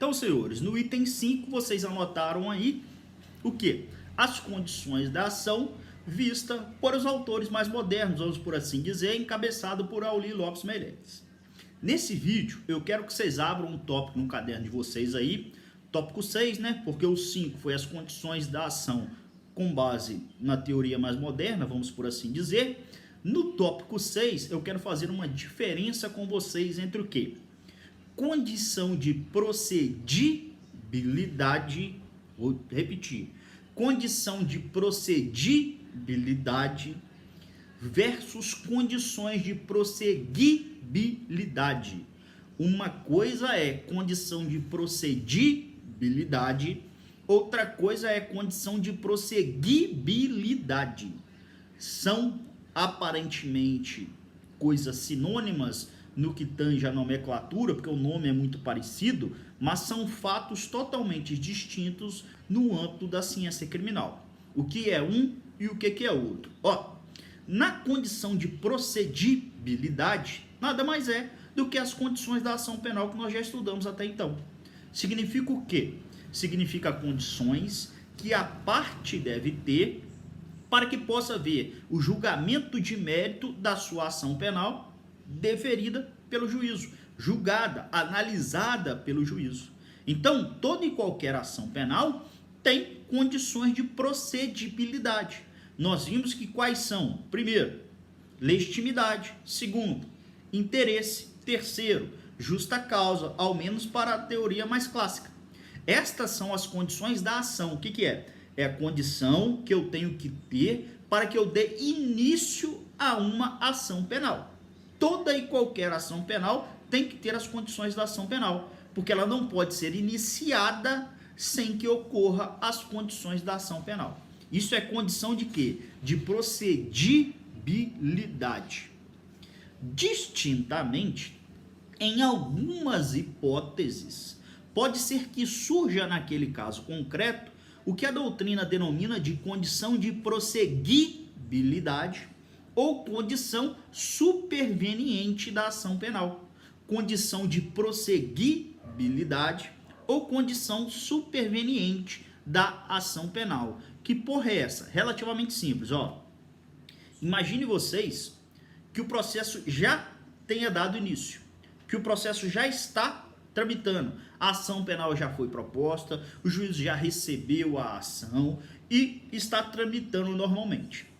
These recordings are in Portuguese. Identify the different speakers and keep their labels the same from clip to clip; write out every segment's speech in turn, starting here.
Speaker 1: Então, senhores, no item 5, vocês anotaram aí o quê? As condições da ação vista por os autores mais modernos, vamos por assim dizer, encabeçado por Auli Lopes Meireles. Nesse vídeo, eu quero que vocês abram um tópico no caderno de vocês aí, tópico 6, né? Porque o 5 foi as condições da ação com base na teoria mais moderna, vamos por assim dizer. No tópico 6, eu quero fazer uma diferença com vocês entre o quê? Condição de procedibilidade, vou repetir, condição de procedibilidade versus condições de prosseguibilidade. Uma coisa é condição de procedibilidade, outra coisa é condição de prosseguibilidade. São aparentemente coisas sinônimas no que tange a nomenclatura, porque o nome é muito parecido, mas são fatos totalmente distintos no âmbito da ciência criminal. O que é um e o que é outro. Ó, na condição de procedibilidade, nada mais é do que as condições da ação penal que nós já estudamos até então. Significa o quê? Significa condições que a parte deve ter para que possa haver o julgamento de mérito da sua ação penal deferida pelo juízo, julgada, analisada pelo juízo. Então, toda e qualquer ação penal tem condições de procedibilidade. Nós vimos que quais são? Primeiro, legitimidade. Segundo, interesse. Terceiro, justa causa, ao menos para a teoria mais clássica. Estas são as condições da ação. O que é? É a condição que eu tenho que ter para que eu dê início a uma ação penal. Toda e qualquer ação penal tem que ter as condições da ação penal, porque ela não pode ser iniciada sem que ocorra as condições da ação penal. Isso é condição de quê? De procedibilidade. Distintamente, em algumas hipóteses, pode ser que surja naquele caso concreto o que a doutrina denomina de condição de prosseguibilidade ou condição superveniente da ação penal. Condição de prosseguibilidade ou condição superveniente da ação penal. Que porra é essa? Relativamente simples, ó. Imagine vocês que o processo já tenha dado início, que o processo já está tramitando, a ação penal já foi proposta, o juiz já recebeu a ação e está tramitando normalmente.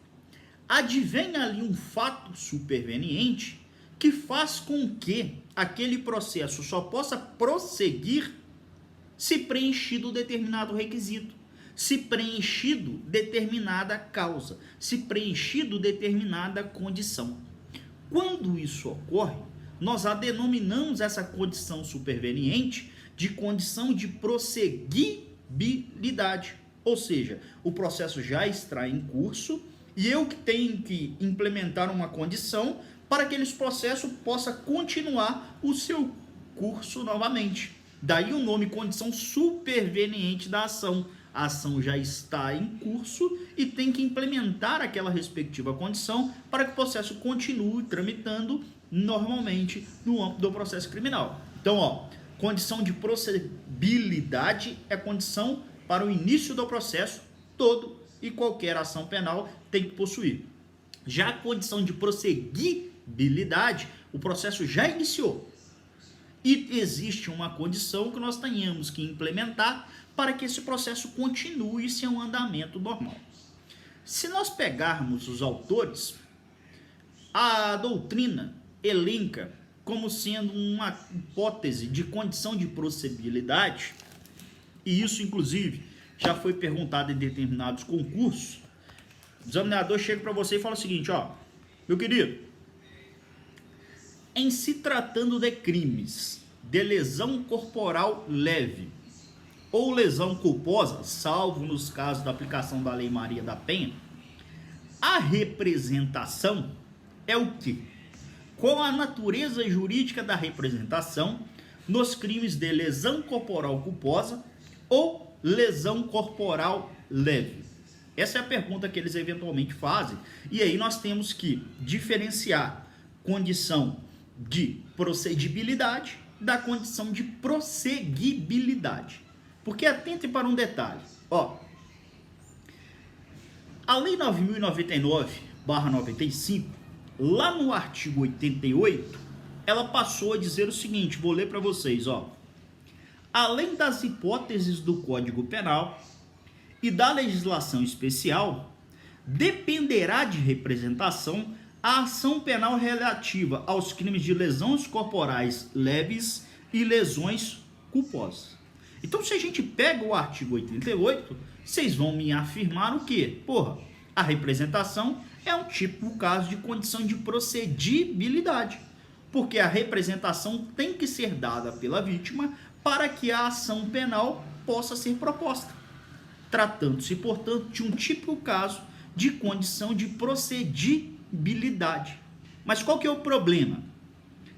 Speaker 1: Advém ali um fato superveniente que faz com que aquele processo só possa prosseguir se preenchido determinado requisito, se preenchido determinada causa, se preenchido determinada condição. Quando isso ocorre, nós a denominamos essa condição superveniente de condição de prosseguibilidade, ou seja, o processo já está em curso e eu que tenho que implementar uma condição para que esse processo possa continuar o seu curso novamente. Daí o nome condição superveniente da ação. A ação já está em curso e tem que implementar aquela respectiva condição para que o processo continue tramitando normalmente no âmbito do processo criminal. Então, ó, condição de procedibilidade é condição para o início do processo todo e qualquer ação penal tem que possuir. Já a condição de prosseguibilidade, o processo já iniciou. E existe uma condição que nós tenhamos que implementar para que esse processo continue seu andamento normal. Se nós pegarmos os autores, a doutrina elenca como sendo uma hipótese de condição de procedibilidade, e isso inclusive já foi perguntado em determinados concursos. O examinador chega para você e fala o seguinte, ó, meu querido, em se tratando de crimes de lesão corporal leve ou lesão culposa, salvo nos casos da aplicação da Lei Maria da Penha, a representação é o quê? Qual a natureza jurídica da representação nos crimes de lesão corporal culposa ou lesão corporal leve? Essa é a pergunta que eles eventualmente fazem, e aí nós temos que diferenciar condição de procedibilidade da condição de prosseguibilidade. Porque atente para um detalhe. Ó, a Lei 9.099/95, lá no artigo 88, ela passou a dizer o seguinte, vou ler para vocês, ó. Além das hipóteses do Código Penal e da legislação especial, dependerá de representação a ação penal relativa aos crimes de lesões corporais leves e lesões culposas. Então, se a gente pega o artigo 88, vocês vão me afirmar o quê? Porra, a representação é um tipo, caso de condição de procedibilidade, porque a representação tem que ser dada pela vítima para que a ação penal possa ser proposta, tratando-se, portanto, de um típico caso de condição de procedibilidade. Mas qual que é o problema?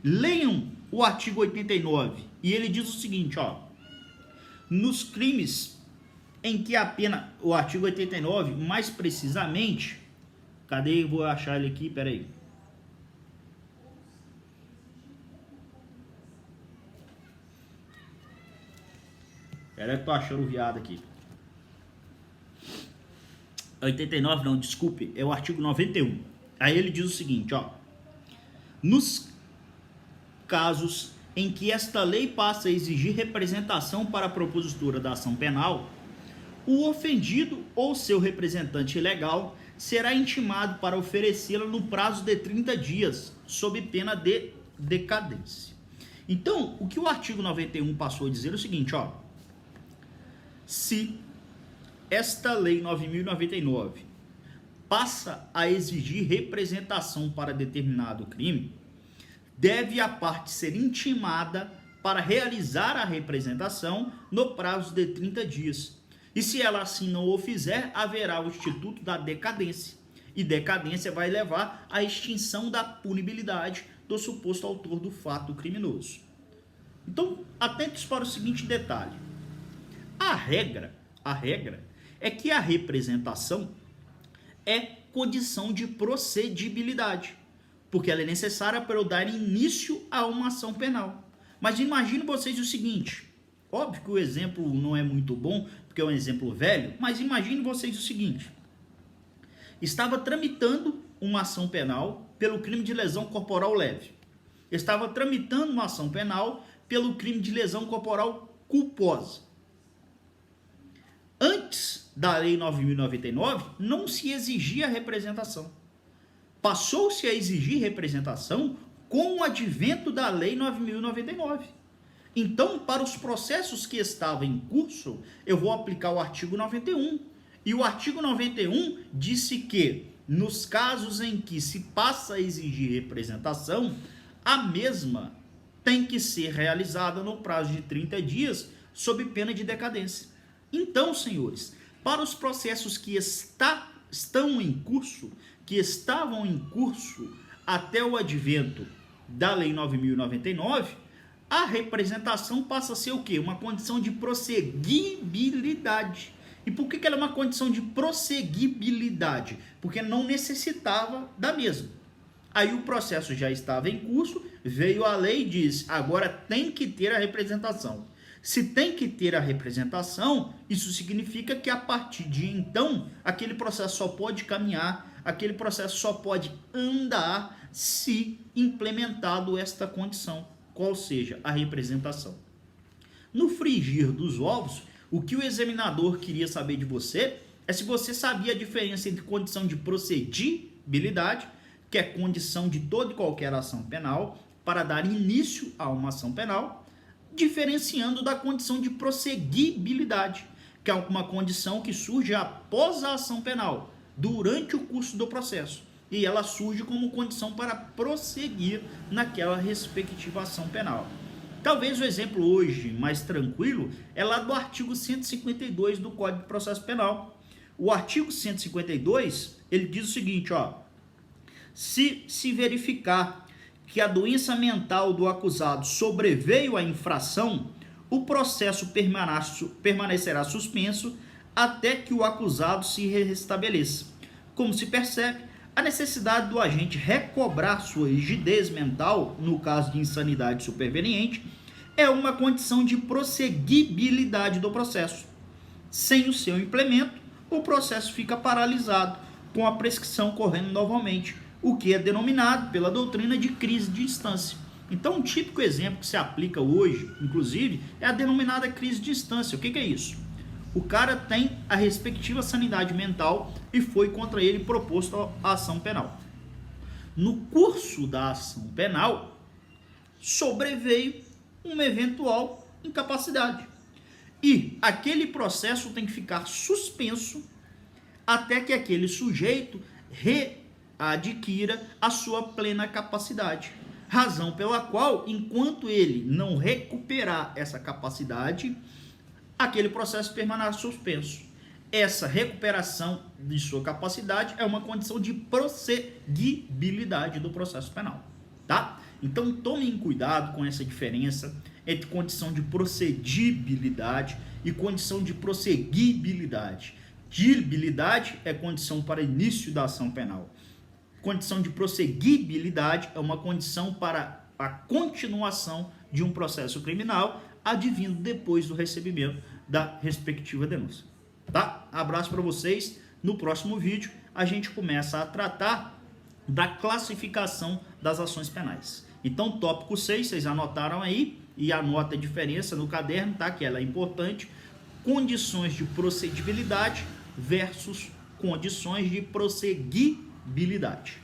Speaker 1: Leiam o artigo 89 e ele diz o seguinte, ó, nos crimes em que a pena, o artigo 89, mais precisamente, cadê? Eu vou achar ele aqui, peraí. Peraí que eu tô achando o viado aqui. 89 não, desculpe, é o artigo 91. Aí ele diz o seguinte, ó. Nos casos em que esta lei passa a exigir representação para a propositura da ação penal, o ofendido ou seu representante legal será intimado para oferecê-la no prazo de 30 dias, sob pena de decadência. Então, o que o artigo 91 passou a dizer é o seguinte, ó. Se esta lei 9.099 passa a exigir representação para determinado crime, deve a parte ser intimada para realizar a representação no prazo de 30 dias. E se ela assim não o fizer, haverá o instituto da decadência. E decadência vai levar à extinção da punibilidade do suposto autor do fato criminoso. Então, atentos para o seguinte detalhe. A regra é que a representação é condição de procedibilidade, porque ela é necessária para eu dar início a uma ação penal. Mas imagine vocês o seguinte, óbvio que o exemplo não é muito bom, porque é um exemplo velho, mas imagine vocês o seguinte, estava tramitando uma ação penal pelo crime de lesão corporal leve, estava tramitando uma ação penal pelo crime de lesão corporal culposa. Antes da Lei 9.099, não se exigia representação. Passou-se a exigir representação com o advento da Lei 9.099. Então, para os processos que estavam em curso, eu vou aplicar o artigo 91. E o artigo 91 disse que, nos casos em que se passa a exigir representação, a mesma tem que ser realizada no prazo de 30 dias, sob pena de decadência. Então, senhores, para os processos que estão em curso, que estavam em curso até o advento da Lei 9.099, a representação passa a ser o quê? Uma condição de prosseguibilidade. E por que ela é uma condição de prosseguibilidade? Porque não necessitava da mesma. Aí o processo já estava em curso, veio a lei e diz, agora tem que ter a representação. Se tem que ter a representação, isso significa que a partir de então, aquele processo só pode caminhar, aquele processo só pode andar se implementado esta condição, qual seja a representação. No frigir dos ovos, o que o examinador queria saber de você é se você sabia a diferença entre condição de procedibilidade, que é condição de toda e qualquer ação penal, para dar início a uma ação penal, diferenciando da condição de prosseguibilidade, que é uma condição que surge após a ação penal, durante o curso do processo, e ela surge como condição para prosseguir naquela respectiva ação penal. Talvez o exemplo hoje mais tranquilo é lá do artigo 152 do Código de Processo Penal. O artigo 152, ele diz o seguinte, ó, se verificar que a doença mental do acusado sobreveio à infração, o processo permanecerá suspenso até que o acusado se restabeleça. Como se percebe, a necessidade do agente recobrar sua rigidez mental, no caso de insanidade superveniente, é uma condição de prosseguibilidade do processo. Sem o seu implemento, o processo fica paralisado, com a prescrição correndo novamente, o que é denominado pela doutrina de crise de instância. Então, um típico exemplo que se aplica hoje, inclusive, é a denominada crise de instância. O que é isso? O cara tem a respectiva sanidade mental e foi contra ele proposto a ação penal. No curso da ação penal, sobreveio uma eventual incapacidade. E aquele processo tem que ficar suspenso até que aquele sujeito readquira a sua plena capacidade. Razão pela qual, enquanto ele não recuperar essa capacidade, aquele processo permanece suspenso. Essa recuperação de sua capacidade é uma condição de prosseguibilidade do processo penal, tá? Então tomem cuidado com essa diferença entre condição de procedibilidade e condição de prosseguibilidade. Dibilidade é condição para início da ação penal. Condição de prosseguibilidade é uma condição para a continuação de um processo criminal advindo depois do recebimento da respectiva denúncia. Tá? Abraço para vocês. No próximo vídeo a gente começa a tratar da classificação das ações penais. Então, tópico 6, vocês anotaram aí e anota a diferença no caderno, tá? Que ela é importante. Condições de procedibilidade versus condições de prosseguibilidade.